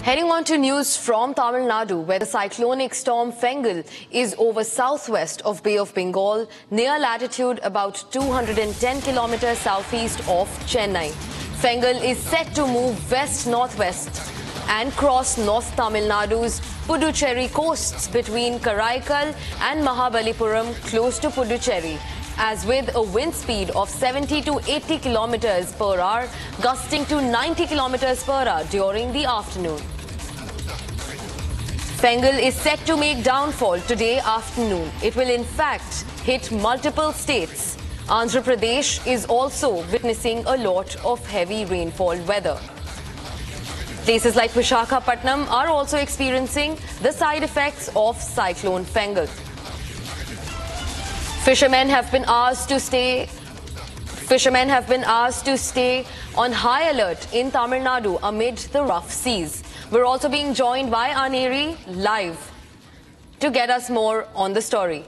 Heading on to news from Tamil Nadu, where the cyclonic storm Fengal is over southwest of Bay of Bengal, near latitude about 210 kilometers southeast of Chennai. Fengal is set to move west-northwest and cross North Tamil Nadu's Puducherry coasts between Karaikal and Mahabalipuram close to Puducherry, as with a wind speed of 70 to 80 kilometers per hour, gusting to 90 kilometers per hour during the afternoon. Fengal is set to make downfall today afternoon. It will in fact hit multiple states. Andhra Pradesh is also witnessing a lot of heavy rainfall weather. Places like Visakhapatnam are also experiencing the side effects of cyclone Fengal. Fishermen have been asked to stay on high alert in Tamil Nadu amid the rough seas. We're also being joined by Aneri live to get us more on the story.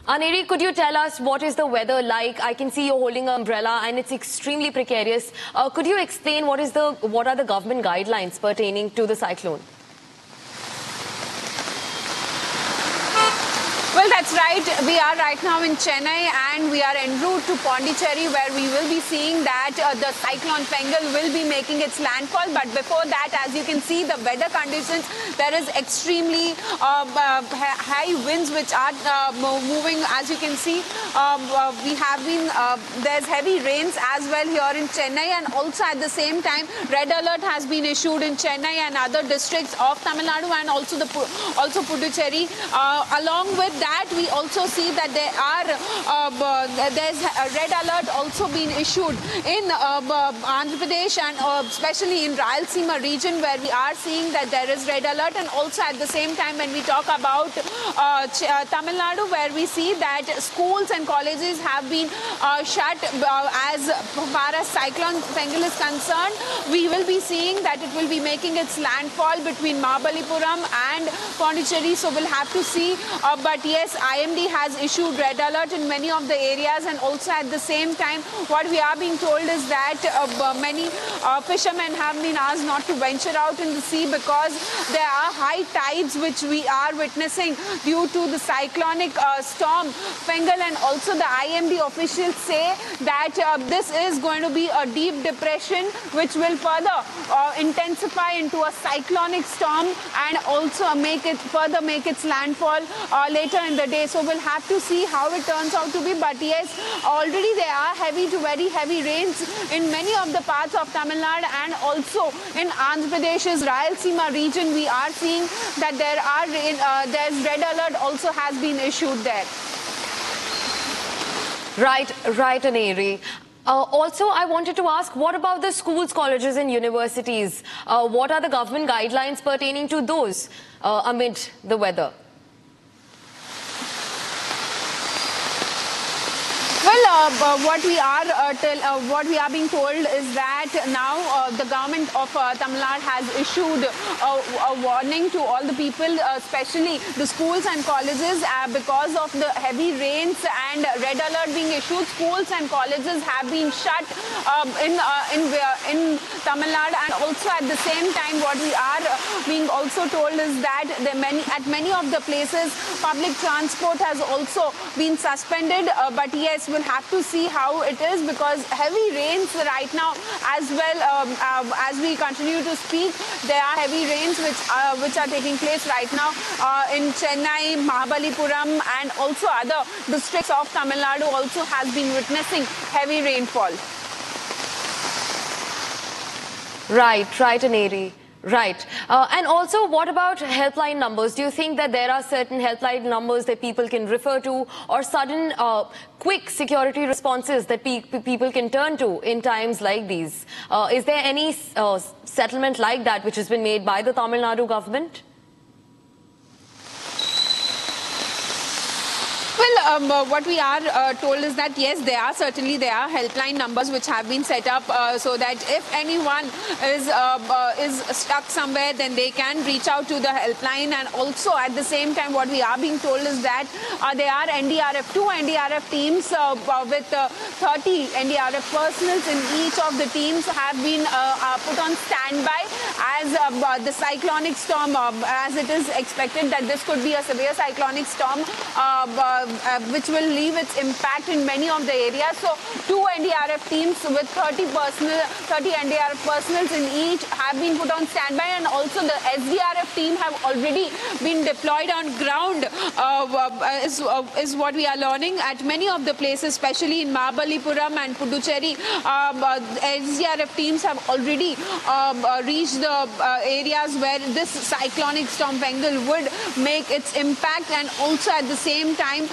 Aneri, could you tell us what is the weather like? I can see you're holding an umbrella and it's extremely precarious. Could you explain what are the government guidelines pertaining to the cyclone? Well, that's right. We are right now in Chennai and we are en route to Pondicherry, where we will be seeing that the cyclone Fengal will be making its landfall. But before that, as you can see, the weather conditions, there is extremely high winds which are moving. As you can see, there's heavy rains as well here in Chennai, and also at the same time, red alert has been issued in Chennai and other districts of Tamil Nadu, and also Puducherry. Along with that, we also see that there's a red alert also being issued in Andhra Pradesh and especially in Rayalaseema region, where we are seeing that there is red alert. And also at the same time, when we talk about Tamil Nadu, where we see that schools and colleges have been shut as far as cyclone Fengal is concerned. We will be seeing that it will be making its landfall between Mahabalipuram and Pondicherry, so we'll have to see. But yes, IMD has issued red alert in many of the areas, and also at the same time, what we are being told is that many fishermen have been asked not to venture out in the sea because there are high tides which we are witnessing due to the cyclonic storm Fengal, and also the IMD officials say that this is going to be a deep depression which will further intensify into a cyclonic storm and also make its landfall later in the day. So we'll have to see how it turns out to be. But yes, already there are heavy to very heavy rains in many of the parts of Tamil Nadu, and also in Andhra Pradesh's Rayalaseema region. We are seeing that there's red alert also has been issued there. Right, Aneri. Also, I wanted to ask, what about the schools, colleges and universities? What are the government guidelines pertaining to those amid the weather? Well, what we are being told is that now the government of Tamil Nadu has issued a warning to all the people, especially the schools and colleges, because of the heavy rains and red alert being issued. Schools and colleges have been shut in Tamil Nadu, and also at the same time, what we are being also told is that at many of the places, public transport has also been suspended. But yes, we'll have to see how it is, because heavy rains right now as well. As we continue to speak, there are heavy rains which are taking place right now in Chennai, Mahabalipuram, and also other districts of Tamil Nadu also has been witnessing heavy rainfall. Right, Aneri. Right. And also, what about helpline numbers? Do you think that there are certain helpline numbers that people can refer to, or sudden quick security responses that people can turn to in times like these? Is there any settlement like that which has been made by the Tamil Nadu government? Well, what we are told is that yes, there are helpline numbers which have been set up so that if anyone is stuck somewhere, then they can reach out to the helpline. And also at the same time, what we are being told is that there are two NDRF teams with 30 NDRF personnel in each of the teams have been put on standby, as the cyclonic storm, as it is expected that this could be a severe cyclonic storm, which will leave its impact in many of the areas. So 2 NDRF teams with 30 NDRF personals in each have been put on standby, and also the SDRF team have already been deployed on ground, is what we are learning at many of the places, especially in Mahabalipuram and Puducherry. SDRF teams have already reached the areas where this cyclonic storm Fengal would make its impact, and also at the same time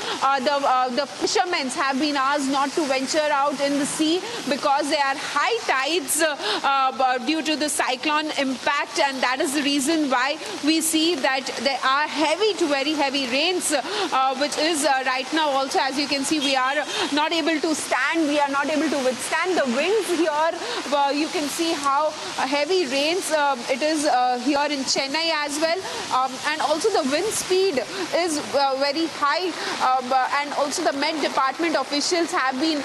the fishermen have been asked not to venture out in the sea because there are high tides due to the cyclone impact, and that is the reason why we see that there are heavy to very heavy rains, which is right now also, as you can see, we are not able to stand, we are not able to withstand the winds here. You can see how heavy rains it is here in Chennai as well, and also the wind speed is very high, and also the Met Department officials have been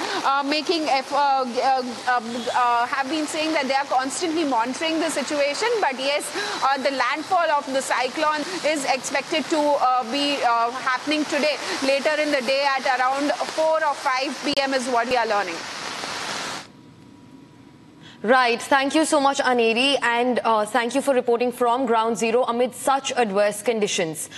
have been saying that they are constantly monitoring the situation. But yes, the landfall of the cyclone is expected to be happening today, later in the day at around 4 or 5 p.m. is what we are learning. Right. Thank you so much, Aneri, and thank you for reporting from Ground Zero amid such adverse conditions.